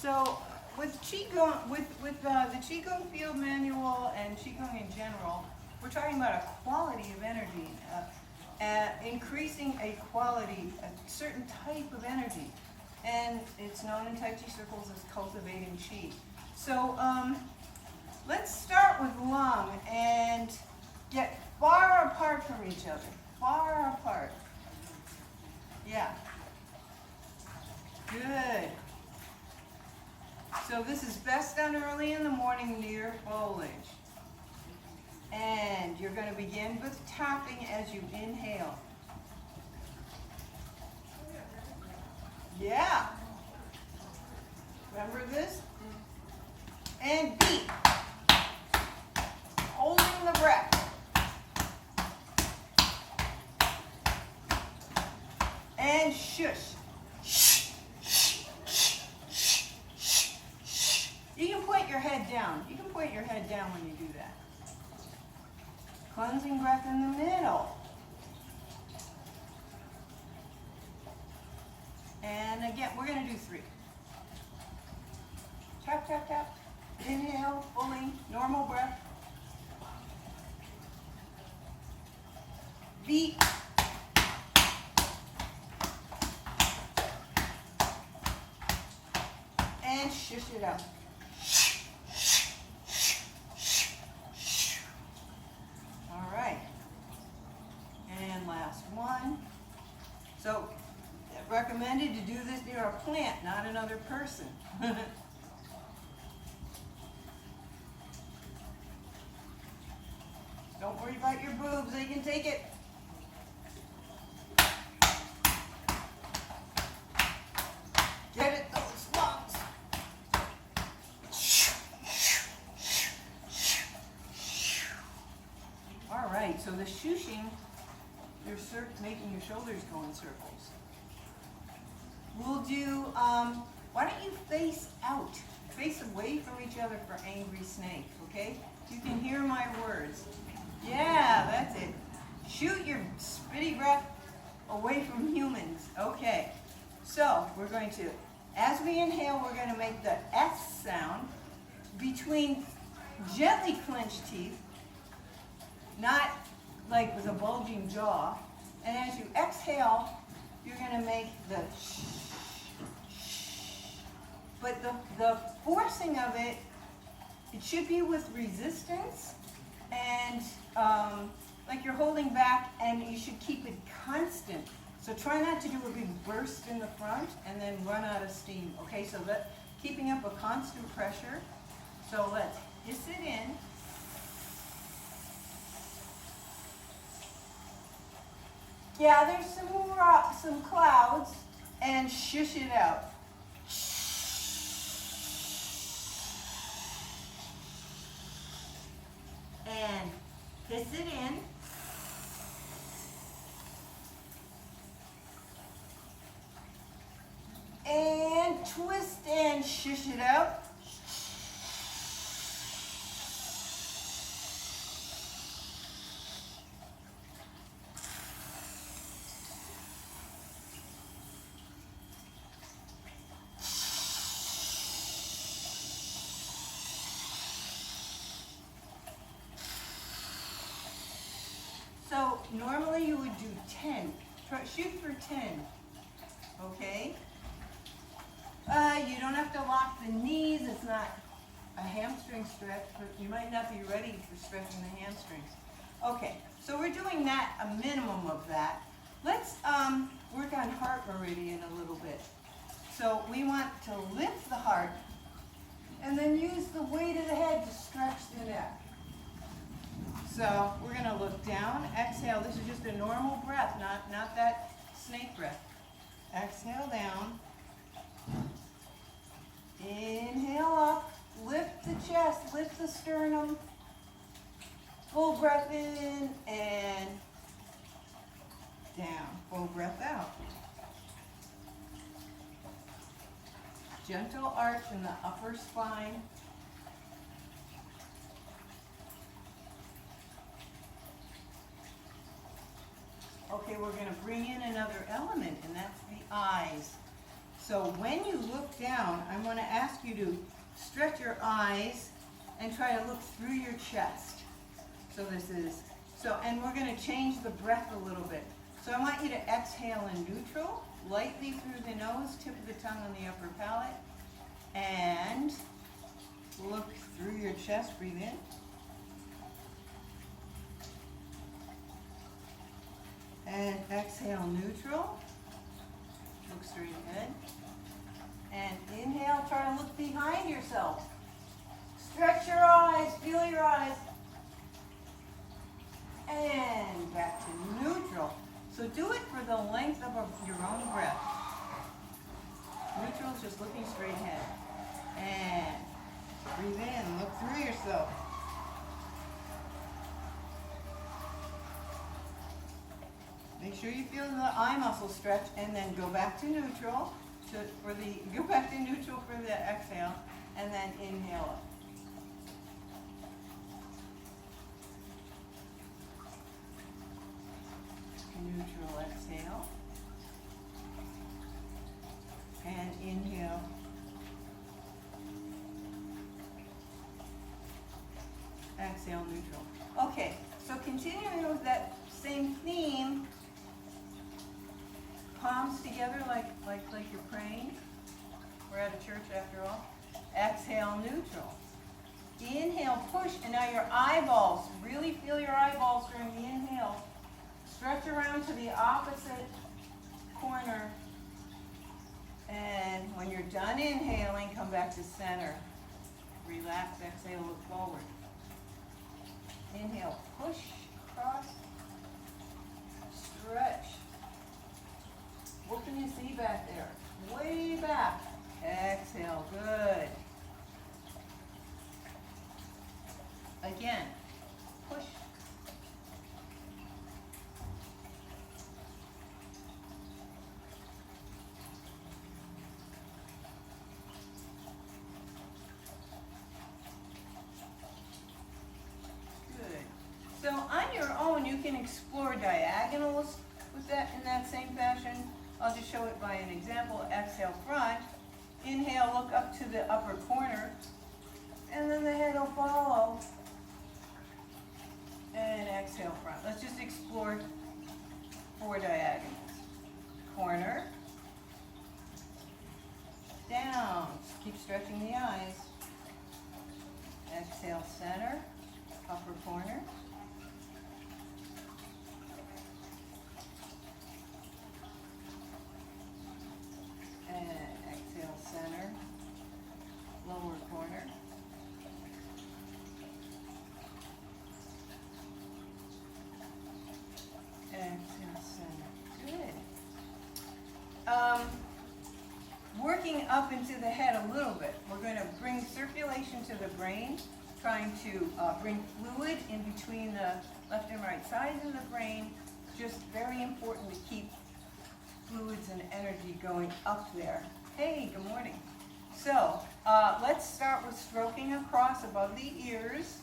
So with Qigong, with the Qigong field manual and Qigong in general, we're talking about a quality of energy, increasing a quality, a certain type of energy. And it's known in Tai Chi circles as cultivating Qi. So let's start with lung and get far apart from each other. Far apart. Yeah. Good. So this is best done early in the morning near foliage. And you're going to begin with tapping as you inhale. Yeah. Remember this? And beat. Holding the breath. And shush. You can point your head down. You can point your head down when you do that. Cleansing breath in the middle. And again, we're going to do 3. Tap, tap, tap. Inhale, fully, normal breath. Beat. And shush it out. All right. And last one. So, recommended to do this near a plant, not another person. Don't worry about your boobs, they can take it. Get it, those lungs. All right, so the shushing, you're making your shoulders go in circles. We'll do, why don't you face out? Face away from each other for angry snake, okay? You can hear my words. Yeah, that's it. Shoot your spitty breath away from humans. Okay, so we're going to, as we inhale, we're going to make the S sound between gently clenched teeth, not like with a bulging jaw. And as you exhale, you're going to make the sh. But the forcing of it, it should be with resistance and like you're holding back, and you should keep it constant. So try not to do a big burst in the front and then run out of steam. Okay, so keeping up a constant pressure. So let's hiss it in. Gather some clouds and shush it out. And hiss it in. And twist and shush it out. So normally you would do 10. Shoot for 10. Okay? You don't have to lock the knees. It's not a hamstring stretch, but you might not be ready for stretching the hamstrings. Okay, so we're doing that, a minimum of that. Let's work on heart meridian a little bit. So we want to lift the heart and then use the weight of the head to stretch the neck. So we're going to look down, exhale. This is just a normal breath, not that snake breath. Exhale down. Inhale up, lift the chest, lift the sternum. Full breath in and down. Full breath out. Gentle arch in the upper spine. Okay, we're going to bring in another element, and that's the eyes. So when you look down, I'm going to ask you to stretch your eyes and try to look through your chest. So and we're going to change the breath a little bit. So I want you to exhale in neutral, lightly through the nose, tip of the tongue on the upper palate, and look through your chest, breathe in. And exhale neutral, look straight ahead. And inhale, try to look behind yourself. Stretch your eyes, feel your eyes. And back to neutral. So do it for the length of your own breath. Neutral is just looking straight ahead. And breathe in, look through yourself. Make sure you feel the eye muscle stretch, and then go back to neutral for the exhale, and then inhale up. Neutral exhale, and inhale. Exhale, neutral. Okay, so continuing with that same theme, palms together like you're praying. We're at a church after all. Exhale, neutral. Inhale, push, and now your eyeballs. Really feel your eyeballs during the inhale. Stretch around to the opposite corner. And when you're done inhaling, come back to center. Relax, exhale, look forward. Inhale, push, cross, stretch. What can you see back there? Way back. Exhale, good. Again, push. Good. So on your own, you can explore diagonals with that in that same fashion. I'll just show it by an example. Exhale, front. Inhale, look up to the upper corner. And then the head will follow. And exhale, front. Let's just explore 4 diagonals. Corner. Down. Keep stretching the eyes. Exhale, center. Upper corner. And exhale, center, lower corner. Exhale, center. Good. Working up into the head a little bit. We're going to bring circulation to the brain, trying to bring fluid in between the left and right sides of the brain. Just very important to keep fluids and energy going up there. Hey, good morning. So, let's start with stroking across above the ears.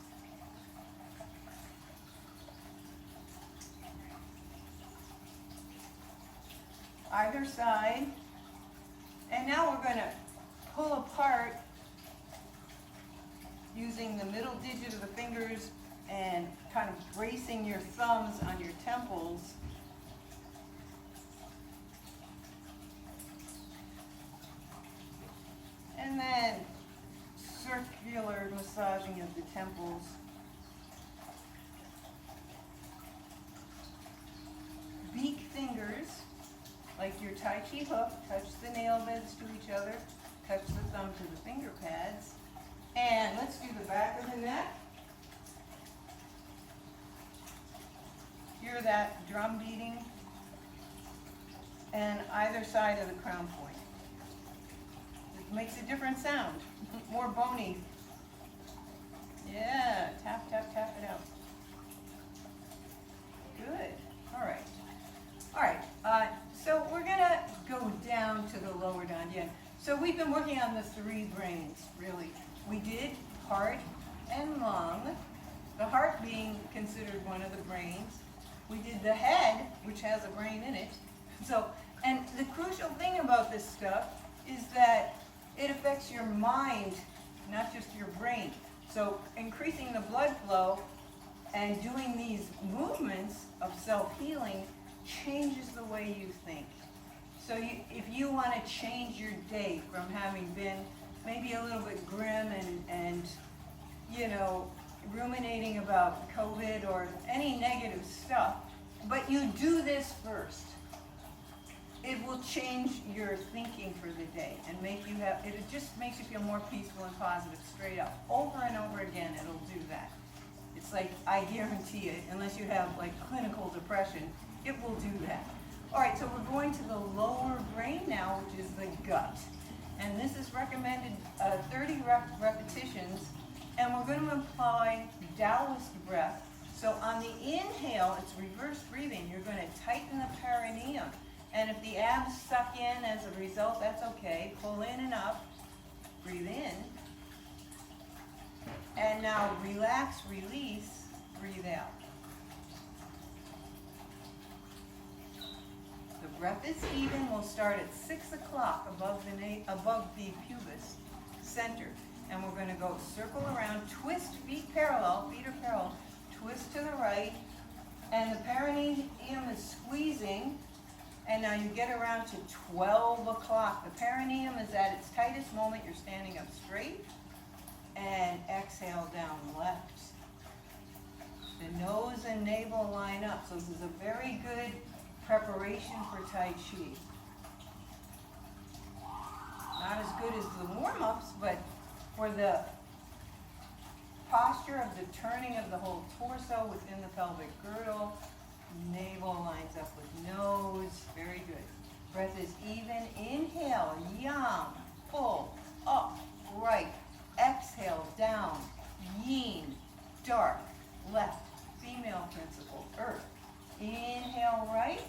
Either side. And now we're going to pull apart using the middle digit of the fingers and kind of bracing your thumbs on your temples. And then circular massaging of the temples. Beak fingers, like your Tai Chi hook, touch the nail beds to each other, touch the thumb to the finger pads. And let's do the back of the neck. Hear that drum beating? And either side of the crown point. Makes a different sound, more bony. Yeah, tap, tap, tap it out. Good, all right. All right, so we're gonna go down to the lower dantian. So we've been working on the 3 brains, really. We did heart and lung, the heart being considered one of the brains. We did the head, which has a brain in it. So, and the crucial thing about this stuff is that it affects your mind, not just your brain. So increasing the blood flow and doing these movements of self-healing changes the way you think. So if you want to change your day from having been maybe a little bit grim and you know, ruminating about COVID or any negative stuff, but you do this first, it will change your thinking for the day and make you have, it just makes you feel more peaceful and positive straight up. Over and over again, it'll do that. It's like, I guarantee it, unless you have like clinical depression, it will do that. All right, so we're going to the lower brain now, which is the gut. And this is recommended 30 repetitions, and we're going to apply Taoist breath. So on the inhale, it's reverse breathing. You're going to tighten the perineum. And if the abs suck in as a result, that's okay. Pull in and up. Breathe in. And now relax, release, breathe out. The breath is even. We'll start at 6 o'clock above the pubis center. And we're going to go circle around, twist, feet are parallel, twist to the right, and the perineum is squeezing, and now you get around to 12 o'clock. The perineum is at its tightest moment. You're standing up straight, and exhale down left. The nose and navel line up, so this is a very good preparation for Tai Chi. Not as good as the warm-ups, but for the posture of the turning of the whole torso within the pelvic girdle, navel lines up with nose, very good. Breath is even. Inhale, yang, full, up, right. Exhale, down, yin, dark, left, female principle, earth. Inhale, right.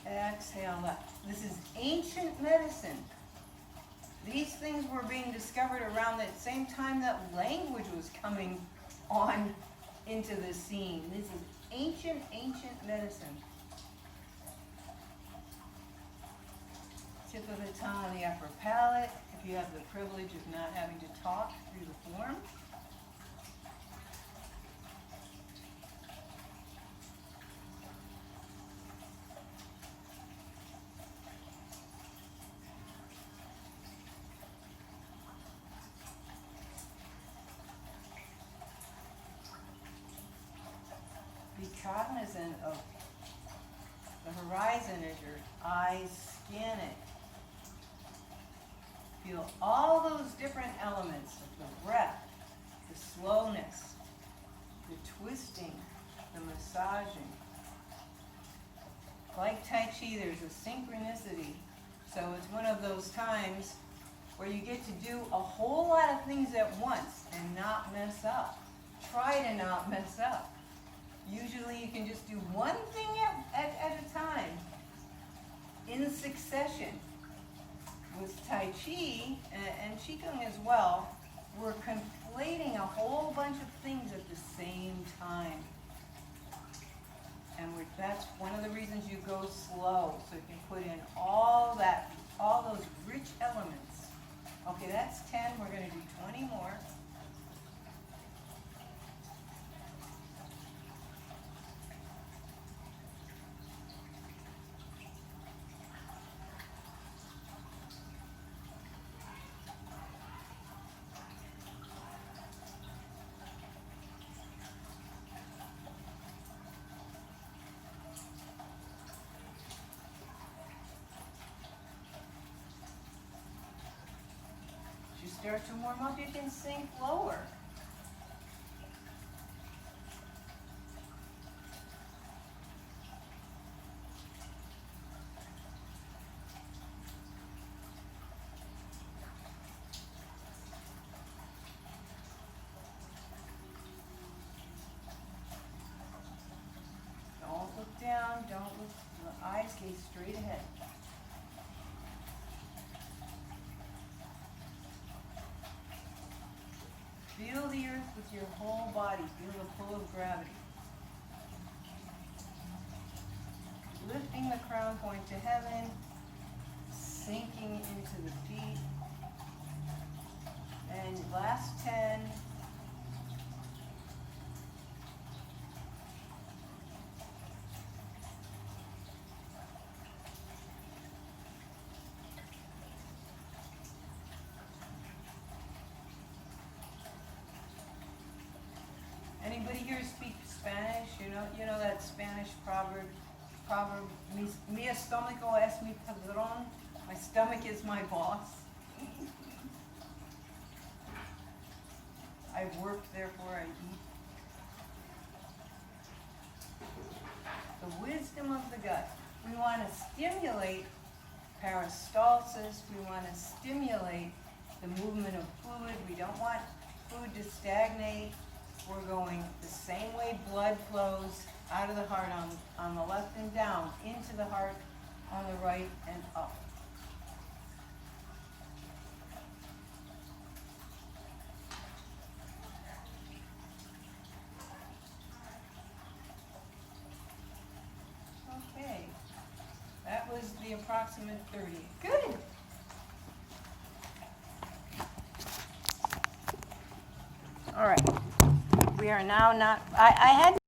Exhale, left. This is ancient medicine. These things were being discovered around the same time that language was coming on into the scene. This is ancient medicine. Tip of the tongue on the upper palate, if you have the privilege of not having to talk through the form. Be cognizant of the horizon as your eyes scan it. Feel all those different elements of the breath, the slowness, the twisting, the massaging. Like Tai Chi, there's a synchronicity. So it's one of those times where you get to do a whole lot of things at once and not mess up. Try to not mess up. Usually you can just do one thing at a time in succession. With Tai Chi and Qigong as well, we're conflating a whole bunch of things at the same time. And that's one of the reasons you go slow, so you can put in all those rich elements. Okay, that's 10. We're going to do 20 more. Start to warm up, you can sink lower. Don't look down, don't look, the eyes gaze straight ahead. Feel the earth with your whole body. Feel the pull of gravity. lifting the crown point to heaven, sinking into the feet. And last 10. Anybody here speak Spanish? You know that Spanish proverb, mi estómago es mi padrón. My stomach is my boss. I work, therefore I eat. The wisdom of the gut. We want to stimulate peristalsis. We want to stimulate the movement of fluid. We don't want food to stagnate. We're going the same way blood flows out of the heart on the left and down, into the heart on the right and up. Okay, that was the approximate 30. Good. All right. We are now not, I had